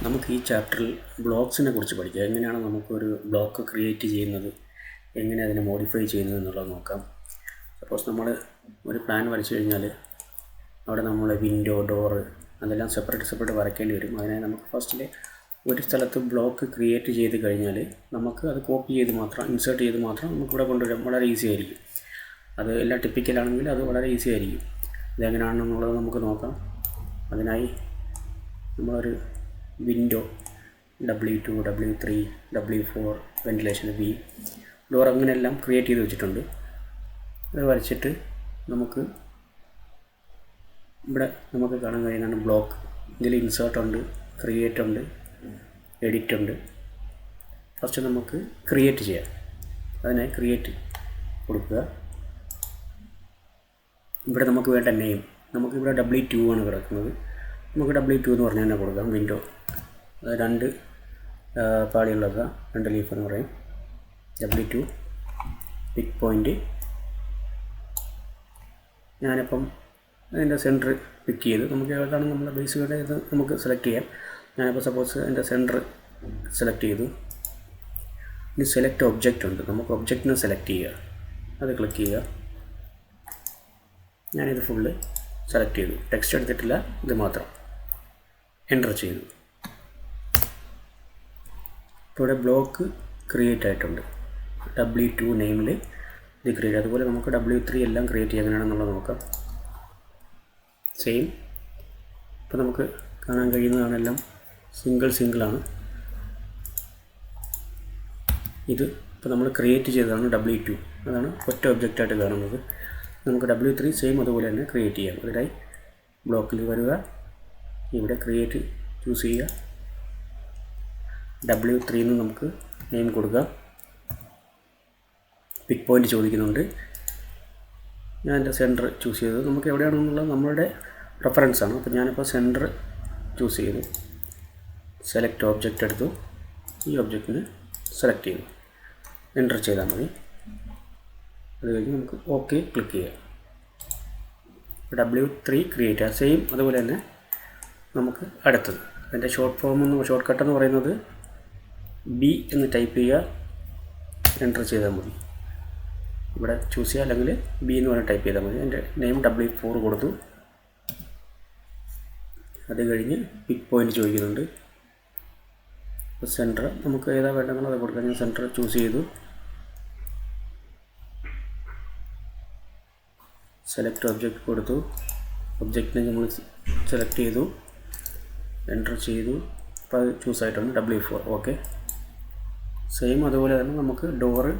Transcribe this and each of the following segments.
നമുക്ക് ഈ ചാപ്റ്ററിൽ ബ്ലോക്സിനെ കുറിച്ച് പഠിക്കാം. എങ്ങനെയാണ് നമുക്കൊരു ബ്ലോക്ക് ക്രിയേറ്റ് ചെയ്യുന്നത്, എങ്ങനെ അതിനെ മോഡിഫൈ ചെയ്യുന്നത് എന്നുള്ളത് നോക്കാം. സപ്പോസ് നമ്മൾ ഒരു പ്ലാൻ വരച്ചു കഴിഞ്ഞാൽ അവിടെ നമ്മൾ വിൻഡോ, ഡോറ് അതെല്ലാം സെപ്പറേറ്റ് വരയ്ക്കേണ്ടി വരും. അതിനായി നമുക്ക് ഫസ്റ്റിൽ ഒരു സ്ഥലത്ത് ബ്ലോക്ക് ക്രിയേറ്റ് ചെയ്ത് കഴിഞ്ഞാൽ നമുക്ക് അത് കോപ്പി ചെയ്ത് മാത്രം, ഇൻസേർട്ട് ചെയ്ത് മാത്രം നമുക്കിവിടെ കൊണ്ടുവരാം. വളരെ ഈസി ആയിരിക്കും. അത് എല്ലാം ടിപ്പിക്കലാണെങ്കിൽ അത് വളരെ ഈസി ആയിരിക്കും. ഇതെങ്ങനെയാണെന്നുള്ളത് നമുക്ക് നോക്കാം. അതിനായി നമ്മളൊരു window W2, W3, W4, ventilation V, door അങ്ങനെയെല്ലാം ക്രിയേറ്റ് ചെയ്ത് വെച്ചിട്ടുണ്ട്. അത് വരച്ചിട്ട് നമുക്ക് ഇവിടെ നമുക്ക് കാണാൻ കഴിയുന്നതാണ് ബ്ലോക്ക്. ഇതിൽ ഇൻസേർട്ട് ഉണ്ട്, ക്രിയേറ്റ് ഉണ്ട്, എഡിറ്റ് ഉണ്ട്. ഫസ്റ്റ് നമുക്ക് ക്രിയേറ്റ് ചെയ്യാം. അതിനായി ക്രിയേറ്റ് കൊടുക്കുക. ഇവിടെ നമുക്ക് വേണ്ട നെയിം, നമുക്കിവിടെ W2 ആണ് കിടക്കുന്നത്. നമുക്ക് W2 എന്ന് പറഞ്ഞ് തന്നെ കൊടുക്കാം. വിൻഡോ 2 പാളിയുള്ളത്, 2 ലീഫ് എന്ന് പറയും. W2 പിക്ക് പോയിൻ്റ്. ഞാനിപ്പം അതിൻ്റെ സെൻറ്റർ പിക്ക് ചെയ്ത് നമുക്ക് ഏതാണ് നമ്മുടെ ബേസുകളുടെ ഇത് നമുക്ക് സെലക്ട് ചെയ്യാം. ഞാനിപ്പോൾ സപ്പോസ് അതിൻ്റെ സെൻറ്റർ സെലക്ട് ചെയ്തു. ഇനി സെലക്ട് ഒബ്ജക്റ്റ് ഉണ്ട്, നമുക്ക് ഒബ്ജക്റ്റിനെ സെലക്ട് ചെയ്യുക. അത് ക്ലിക്ക് ചെയ്യുക. ഞാനിത് ഫുള്ള് സെലക്ട് ചെയ്തു. ടെക്സ്റ്റ് എടുത്തിട്ടില്ല, ഇത് മാത്രം എൻ്റർ ചെയ്തു. ഇപ്പോൾ ഇവിടെ ബ്ലോക്ക് ക്രിയേറ്റ് ആയിട്ടുണ്ട്. W2 നെയിമിൽ ഇത് ക്രിയേറ്റ്. അതുപോലെ നമുക്ക് W3 എല്ലാം ക്രിയേറ്റ് ചെയ്യാൻ എങ്ങനെയാണെന്നുള്ളത് നോക്കാം. സെയിം. ഇപ്പോൾ നമുക്ക് കാണാൻ കഴിയുന്നതാണെല്ലാം സിംഗിളാണ്. ഇത് ഇപ്പോൾ നമ്മൾ ക്രിയേറ്റ് ചെയ്തതാണ് W2. അതാണ് ഒറ്റ ഒബ്ജക്റ്റായിട്ട് കാണുന്നത്. നമുക്ക് W3 സെയിം അതുപോലെ തന്നെ ക്രിയേറ്റ് ചെയ്യാം. അതിനായി ബ്ലോക്കിൽ വരിക, ഇവിടെ ക്രിയേറ്റ് ചൂസ് ചെയ്യുക. W3 എന്ന് നമുക്ക് നെയിം കൊടുക്കാം. പിക്ക് പോയിൻ്റ് ചോദിക്കുന്നുണ്ട്. ഞാൻ എൻ്റെ സെൻറ്റർ ചൂസ് ചെയ്തത് നമുക്ക് എവിടെയാണെന്നുള്ളത് നമ്മളുടെ റെഫറൻസാണ്. അപ്പോൾ ഞാനിപ്പോൾ സെൻറ്റർ ചൂസ് ചെയ്തു. സെലക്ട് ഒബ്ജക്റ്റ് എടുത്തു. ഈ ഒബ്ജക്റ്റിന് സെലക്ട് ചെയ്തു. എൻ്റർ ചെയ്താൽ മതി. അത് കഴിഞ്ഞ് നമുക്ക് ഓക്കെ ക്ലിക്ക് ചെയ്യാം. W3 ക്രിയേറ്റ് ചെയ്യാം. സെയിം അതുപോലെ തന്നെ നമുക്ക് അടുത്തത് അതിൻ്റെ ഷോർട്ട് കട്ട് എന്ന് പറയുന്നത് B എന്ന് ടൈപ്പ് ചെയ്യുക, എൻ്റർ ചെയ്താൽ മതി. ഇവിടെ ചൂസ് ചെയ്യുക, അല്ലെങ്കിൽ B എന്ന് പറഞ്ഞ് ടൈപ്പ് ചെയ്താൽ മതി. എൻ്റെ നെയിം W4 കൊടുത്തു. അത് കഴിഞ്ഞ് പിക്ക് പോയിൻ്റ് ചോദിക്കുന്നുണ്ട്. അപ്പോൾ സെൻറ്റർ നമുക്ക് ഏതാ വേണ്ടതെന്നുള്ളത് അത് കൊടുക്കാം. ഞാൻ സെൻറ്റർ ചൂസ് ചെയ്തു. സെലക്ട് ഒബ്ജക്റ്റ് കൊടുത്തു. ഒബ്ജക്റ്റിനെ നമ്മൾ സെലക്ട് ചെയ്തു, എൻ്റർ ചെയ്തു. അപ്പോൾ അത് ചൂസ് ആയിട്ടുണ്ട് W4. ഓക്കെ. സെയിം അതുപോലെ തന്നെ നമുക്ക് ഡോറ്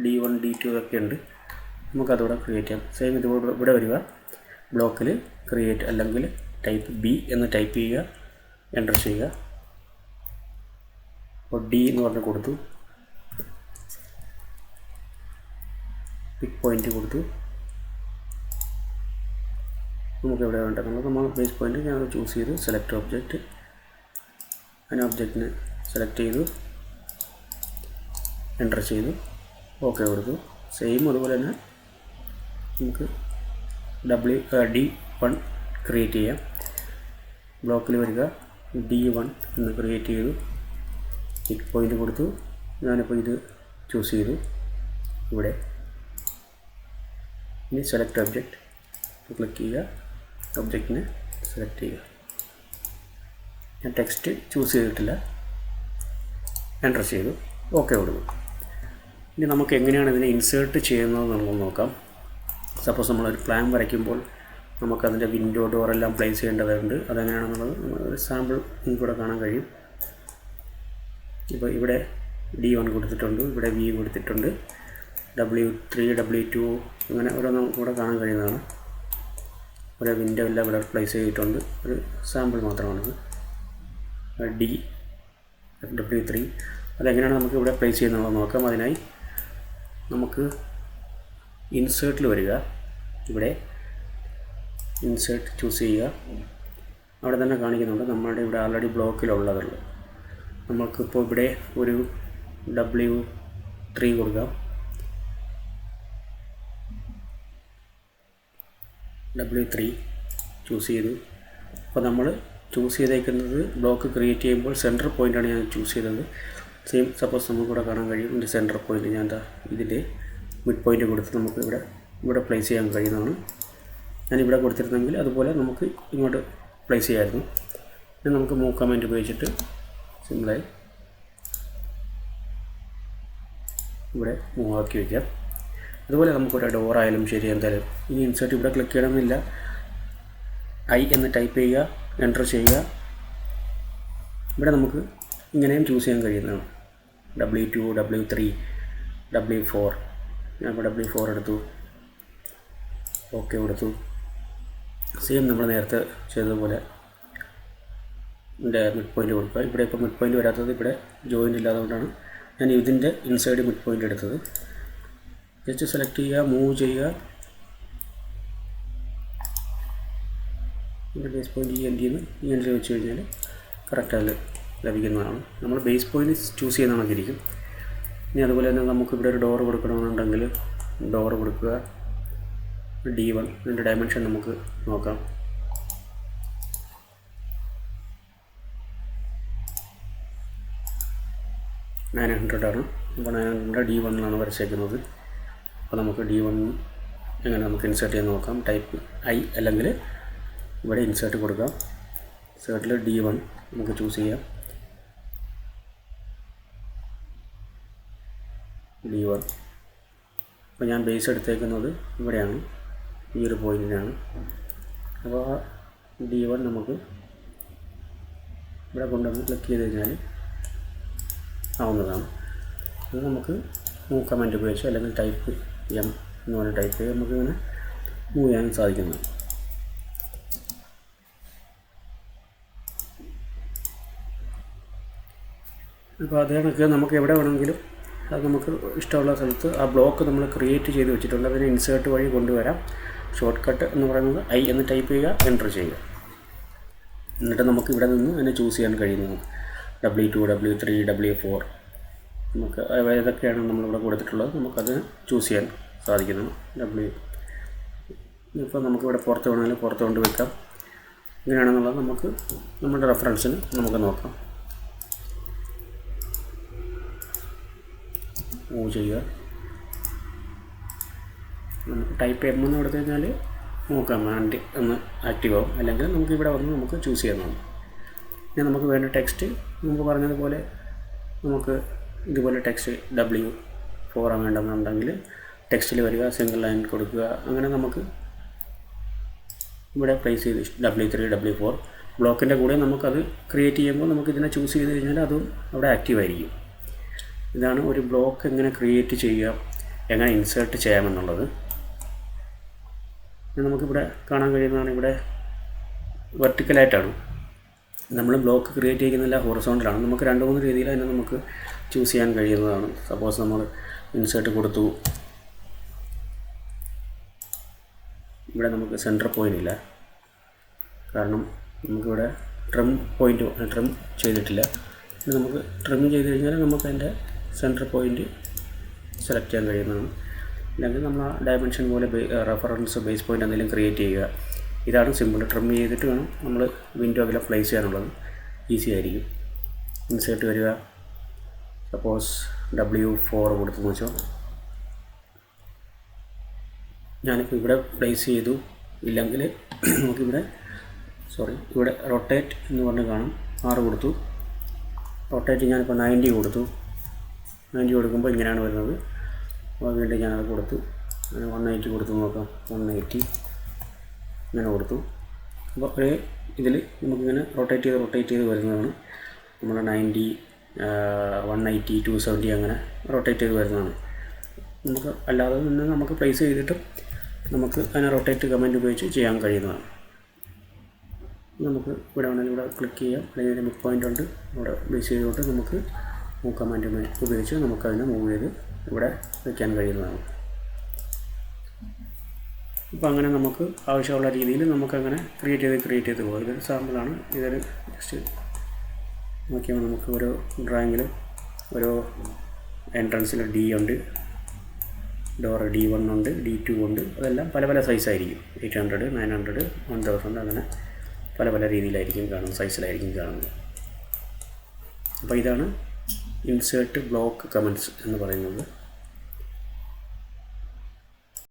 D1, D2 ഒക്കെ ഉണ്ട്. നമുക്കതോടെ ക്രിയേറ്റ് ചെയ്യാം. സെയിം ഇതുപോലെ ഇവിടെ വരിക, ബ്ലോക്കിൽ ക്രിയേറ്റ് അല്ലെങ്കിൽ ടൈപ്പ് B എന്ന് ടൈപ്പ് ചെയ്യുക, എൻ്റർ ചെയ്യുക. അപ്പോൾ D എന്ന് പറഞ്ഞ് കൊടുത്തു. പിക്ക് പോയിൻ്റ് കൊടുത്തു. നമുക്ക് എവിടെ വേണ്ടതെന്നുള്ളത് നമ്മൾ ബേസ് പോയിൻ്റ് ഞാൻ ചൂസ് ചെയ്തു. സെലക്ട് ഒബ്ജക്റ്റ്, അതിന് ഒബ്ജക്റ്റിനെ സെലക്ട് ചെയ്തു, എൻ്റർ ചെയ്തു, ഓക്കെ കൊടുത്തു. സെയിം അതുപോലെ തന്നെ നമുക്ക് D1 ക്രിയേറ്റ് ചെയ്യാം. ബ്ലോക്കിൽ വരിക, D1 എന്ന് ക്രിയേറ്റ് ചെയ്തു. പിക്ക് പോയിൻ്റ് കൊടുത്തു. ഞാനിപ്പോൾ ഇത് ചൂസ് ചെയ്തു ഇവിടെ. ഇനി സെലക്ട് ഒബ്ജക്റ്റ് ക്ലിക്ക് ചെയ്യുക, ഒബ്ജക്റ്റിനെ സെലക്ട് ചെയ്യുക. ഞാൻ ടെക്സ്റ്റ് ചൂസ് ചെയ്തിട്ടില്ല, എൻ്റർ ചെയ്തു, ഓക്കെ കൊടുക്കും. ഇനി നമുക്ക് എങ്ങനെയാണ് ഇതിനെ ഇൻസേർട്ട് ചെയ്യുന്നത് നമുക്ക് നോക്കാം. സപ്പോസ് നമ്മളൊരു പ്ലാൻ വരയ്ക്കുമ്പോൾ നമുക്കതിൻ്റെ വിൻഡോ, ഡോറെല്ലാം പ്ലേസ് ചെയ്യേണ്ടതുണ്ട്. അതെങ്ങനെയാണെന്നുള്ളത് ഒരു സാമ്പിൾ നമുക്കിവിടെ കാണാൻ കഴിയും. ഇപ്പോൾ ഇവിടെ D1 കൊടുത്തിട്ടുണ്ട്, ഇവിടെ V കൊടുത്തിട്ടുണ്ട്, W3, W2 അങ്ങനെ ഓരോന്നും കൂടെ കാണാൻ കഴിയുന്നതാണ്. ഒരു വിൻഡോ എല്ലാം ഇവിടെ പ്ലേസ് ചെയ്തിട്ടുണ്ട്. ഒരു സാമ്പിൾ മാത്രമാണത്. W3 അതെങ്ങനെയാണ് നമുക്ക് ഇവിടെ പ്ലേസ് ചെയ്യുന്നത് നോക്കാം. അതിനായി നമുക്ക് ഇൻസേർട്ടിൽ വരിക, ഇവിടെ ഇൻസേർട്ട് ചൂസ് ചെയ്യുക. അവിടെ തന്നെ കാണിക്കുന്നുണ്ട് നമ്മളുടെ ഇവിടെ ആൾറെഡി ബ്ലോക്കിലുള്ളതുള്ളൂ. നമുക്കിപ്പോൾ ഇവിടെ ഒരു W3 കൊടുക്കാം. W3 ചൂസ് ചെയ്തു. അപ്പോൾ നമ്മൾ ചൂസ് ചെയ്തേക്കുന്നത് ബ്ലോക്ക് ക്രിയേറ്റ് ചെയ്യുമ്പോൾ സെൻറ്റർ പോയിൻ്റാണ് ഞാൻ ചൂസ് ചെയ്തത്. സെയിം സപ്പോസ് നമുക്കിവിടെ കാണാൻ കഴിയും ഇതിൻ്റെ സെൻറ്റർ പോയിൻ്റ് ഞാൻ ഇതിൻ്റെ മിഡ് പോയിൻ്റ് കൊടുത്ത് നമുക്ക് ഇവിടെ പ്ലേസ് ചെയ്യാൻ കഴിയുന്നതാണ്. ഞാനിവിടെ കൊടുത്തിരുന്നെങ്കിൽ അതുപോലെ നമുക്ക് ഇങ്ങോട്ട് പ്ലേസ് ചെയ്യാമായിരുന്നു. പിന്നെ നമുക്ക് മൂവ് കമാൻഡ് ഉപയോഗിച്ചിട്ട് സിമ്പിളായി ഇവിടെ മൂവ് ആക്കി വയ്ക്കാം. അതുപോലെ നമുക്കൊരു ഡോറായാലും ശരി എന്തായാലും ഈ ഇൻസേർട്ട് ഇവിടെ ക്ലിക്ക് ചെയ്യണമെന്നില്ല. ഐ എന്ന് ടൈപ്പ് ചെയ്യുക, എൻ്റർ ചെയ്യുക. ഇവിടെ നമുക്ക് ഇങ്ങനെയും ചൂസ് ചെയ്യാൻ കഴിയുന്നതാണ്. W2, W3, W4. ഞാൻ ഇപ്പോൾ W4 എടുത്തു, ഓക്കെ കൊടുത്തു. സെയിം നമ്മൾ നേരത്തെ ചെയ്തതുപോലെ ഇതിൻ്റെ മിഡ് പോയിൻ്റ് കൊടുക്കുക. ഇവിടെ ഇപ്പോൾ മിഡ് പോയിൻ്റ് വരാത്തത് ഇവിടെ ജോയിൻ്റ് ഇല്ലാത്തതുകൊണ്ടാണ് ഞാൻ ഇതിൻ്റെ ഇൻസൈഡ് മിഡ് പോയിൻ്റ് എടുത്തത്. ജസ്റ്റ് സെലക്ട് ചെയ്യുക, മൂവ് ചെയ്യുക. ഇതിൻ്റെ ബേസ് പോയിൻ്റ് ഈ എൻഡിൽ വെച്ച് കഴിഞ്ഞാൽ കറക്റ്റ് അതിൽ ലഭിക്കുന്നതാണ്. നമ്മൾ ബേസ് പോയിൻ്റ് ചൂസ് ചെയ്യുന്നതാണെന്നിരിക്കും. ഇനി അതുപോലെ തന്നെ നമുക്കിവിടെ ഒരു ഡോർ കൊടുക്കണമെന്നുണ്ടെങ്കിൽ ഡോർ കൊടുക്കുക. D1 ഇതിൻ്റെ ഡയമെൻഷൻ നമുക്ക് നോക്കാം. ആണ്. അപ്പോൾ 900 D1 വരച്ചേക്കുന്നത്. അപ്പോൾ നമുക്ക് D1 എങ്ങനെ നമുക്ക് ഇൻസേർട്ട് ചെയ്യാൻ നോക്കാം. ടൈപ്പ് ഐ അല്ലെങ്കിൽ ഇവിടെ ഇൻസേർട്ട് കൊടുക്കാം. ഇൻസേർട്ടിൽ D1 നമുക്ക് ചൂസ് ചെയ്യാം. D1. അപ്പോൾ ഞാൻ ബേസ് എടുത്തേക്കുന്നത് ഇവിടെയാണ്, ഈ ഒരു പോയിൻറ്റിനാണ്. അപ്പോൾ D1 നമുക്ക് ഇവിടെ കൊണ്ടുവന്ന് ക്ലിക്ക് ചെയ്ത് കഴിഞ്ഞാൽ ആവുന്നതാണ്. അത് നമുക്ക് മൂവ് കമാൻഡ് ഉപയോഗിച്ച് അല്ലെങ്കിൽ ടൈപ്പ് M എന്ന് പറഞ്ഞ് ടൈപ്പ് ചെയ്ത് നമുക്കിങ്ങനെ മൂവ് ചെയ്യാൻ സാധിക്കുന്നതാണ്. അപ്പോൾ അതേ കണക്ക് നമുക്ക് എവിടെ വേണമെങ്കിലും അത് നമുക്ക് ഇഷ്ടമുള്ള സ്ഥലത്ത് ആ ബ്ലോക്ക് നമ്മൾ ക്രിയേറ്റ് ചെയ്ത് വെച്ചിട്ടുണ്ട്, അതിനെ ഇൻസേർട്ട് വഴി കൊണ്ടുവരാം. ഷോർട്ട് കട്ട് എന്ന് പറയുന്നത് ഐ എന്ന് ടൈപ്പ് ചെയ്യുക, എൻ്റർ ചെയ്യുക. എന്നിട്ട് നമുക്ക് ഇവിടെ നിന്ന് അതിനെ ചൂസ് ചെയ്യാൻ കഴിയുന്നത് W2, W3, W4 നമുക്ക് ഏതൊക്കെയാണ് നമ്മളിവിടെ കൊടുത്തിട്ടുള്ളത് നമുക്കത് ചൂസ് ചെയ്യാൻ സാധിക്കുന്നതാണ്. ഇപ്പോൾ നമുക്കിവിടെ പുറത്ത് വേണമെങ്കിൽ പുറത്ത് കൊണ്ട് വെക്കാം. ഇങ്ങനെയാണെന്നുള്ളത് നമുക്ക് നമ്മുടെ റെഫറൻസിന് നമുക്ക് നോക്കാം. മൂവ് ചെയ്യുക. നമുക്ക് ടൈപ്പ് M എന്ന് കൊടുത്തു കഴിഞ്ഞാൽ മൂവ് കമാൻഡ് എന്ന് ആക്റ്റീവ് ആവും. അല്ലെങ്കിൽ നമുക്ക് ഇവിടെ വന്ന് നമുക്ക് ചൂസ് ചെയ്യാവുന്നതാണ്. ഇനി നമുക്ക് വേണ്ട ടെക്സ്റ്റ് മുമ്പ് പറഞ്ഞതുപോലെ നമുക്ക് ഇതുപോലെ ടെക്സ്റ്റ് W4 വേണ്ടെന്നുണ്ടെങ്കിൽ ടെക്സ്റ്റിൽ വരിക, സിംഗിൾ ലൈൻ കൊടുക്കുക. അങ്ങനെ നമുക്ക് ഇവിടെ പ്ലേസ് ചെയ്ത് W3, W4 ബ്ലോക്കിൻ്റെ കൂടെ നമുക്കത് ക്രിയേറ്റ് ചെയ്യുമ്പോൾ നമുക്ക് ഇതിനെ ചൂസ് ചെയ്ത് കഴിഞ്ഞാൽ അതും അവിടെ ആക്റ്റീവ് ആയിരിക്കും. ഇതാണ് ഒരു ബ്ലോക്ക് എങ്ങനെ ക്രിയേറ്റ് ചെയ്യാം, എങ്ങനെ ഇൻസേർട്ട് ചെയ്യാമെന്നുള്ളത്. നമുക്കിവിടെ കാണാൻ കഴിയുന്നതാണ്. ഇവിടെ വെർട്ടിക്കലായിട്ടാണ് നമ്മൾ ബ്ലോക്ക് ക്രിയേറ്റ് ചെയ്യുന്നില്ല, ഹൊറിസോണ്ടലാണ്. നമുക്ക് 2-3 രീതിയിൽ അതിനെ നമുക്ക് ചൂസ് ചെയ്യാൻ കഴിയുന്നതാണ്. സപ്പോസ് നമ്മൾ ഇൻസേർട്ട് കൊടുത്തു, ഇവിടെ നമുക്ക് സെൻറ്റർ പോയിൻ്റ് ഇല്ല, കാരണം നമുക്കിവിടെ ട്രിം ചെയ്തിട്ടില്ല. നമുക്ക് ട്രിം ചെയ്ത് കഴിഞ്ഞാൽ നമുക്ക് അതിൻ്റെ സെൻറ്റർ പോയിൻ്റ് സെലക്ട് ചെയ്യാൻ കഴിയുന്നതാണ്. അല്ലെങ്കിൽ നമ്മൾ ആ ഡയമെൻഷൻ പോലെ റെഫറൻസ് ബേസ് പോയിൻ്റ് എന്തെങ്കിലും ക്രിയേറ്റ് ചെയ്യുക. ഇതാണ് സിമ്പിൾ. ട്രിം ചെയ്തിട്ട് വേണം നമ്മൾ വിൻഡോയിലെല്ലാം പ്ലേസ് ചെയ്യാനുള്ളത്. ഈസി ആയിരിക്കും. ഇൻസേർട്ട് വരിക. സപ്പോസ് W4 കൊടുത്തെന്ന് വെച്ചോ, ഞാനിപ്പോൾ ഇവിടെ പ്ലേസ് ചെയ്തു. ഇല്ലെങ്കിൽ നമുക്കിവിടെ ഇവിടെ റൊട്ടേറ്റ് എന്ന് പറഞ്ഞ് കാണും. 6 കൊടുത്തു. റൊട്ടേറ്റ് ഞാനിപ്പോൾ 90 കൊടുത്തു. 90 കൊടുക്കുമ്പോൾ ഇങ്ങനെയാണ് വരുന്നത്. അപ്പോൾ വീണ്ടും ഞാനത് കൊടുത്തു. 180 കൊടുത്തു നോക്കാം. 180 ഇങ്ങനെ കൊടുത്തു. അപ്പോൾ ഒരേ ഇതിൽ നമുക്കിങ്ങനെ റൊട്ടേറ്റ് ചെയ്ത് വരുന്നതാണ്. നമ്മുടെ 90, 180, 270 അങ്ങനെ റൊട്ടേറ്റ് ചെയ്ത് വരുന്നതാണ്. നമുക്ക് അല്ലാതെ തന്നെ നമുക്ക് പ്ലേസ് ചെയ്തിട്ട് നമുക്ക് അതിനെ റൊട്ടേറ്റ് കമാൻഡ് ഉപയോഗിച്ച് ചെയ്യാൻ കഴിയുന്നതാണ്. നമുക്ക് ഇവിടെ വേണമെങ്കിൽ ഇവിടെ ക്ലിക്ക് ചെയ്യാം. അല്ലെങ്കിൽ മിഡ് പോയിൻ്റ് ഉണ്ട്, ഇവിടെ ബേസ് ചെയ്തുകൊണ്ട് നമുക്ക് മൂവ് കമാൻഡ് ഉപയോഗിച്ച് നമുക്കതിനെ മൂവ് ചെയ്ത് ഇവിടെ വയ്ക്കാൻ കഴിയുന്നതാണ്. അപ്പോൾ അങ്ങനെ നമുക്ക് ആവശ്യമുള്ള രീതിയിൽ നമുക്കങ്ങനെ ക്രിയേറ്റ് ചെയ്ത് പോകും. ഇതൊരു സാമ്പിളാണ്. ഇതൊരു ജസ്റ്റ് നോക്കിയാൽ നമുക്ക് ഓരോ ഡ്രോയിങ്ങിലും ഓരോ എൻട്രൻസിൽ D ഉണ്ട്, ഡോർ D1 ഉണ്ട്, D2 ഉണ്ട്. അതെല്ലാം പല സൈസായിരിക്കും. 800, 900, 1000 അങ്ങനെ പല പല രീതിയിലായിരിക്കും കാണുന്നത്, സൈസിലായിരിക്കും കാണുന്നത്. അപ്പോൾ ഇതാണ് ഇൻസേർട്ട് ബ്ലോക്ക് കമൻറ്റ്സ് എന്ന് പറയുന്നത്.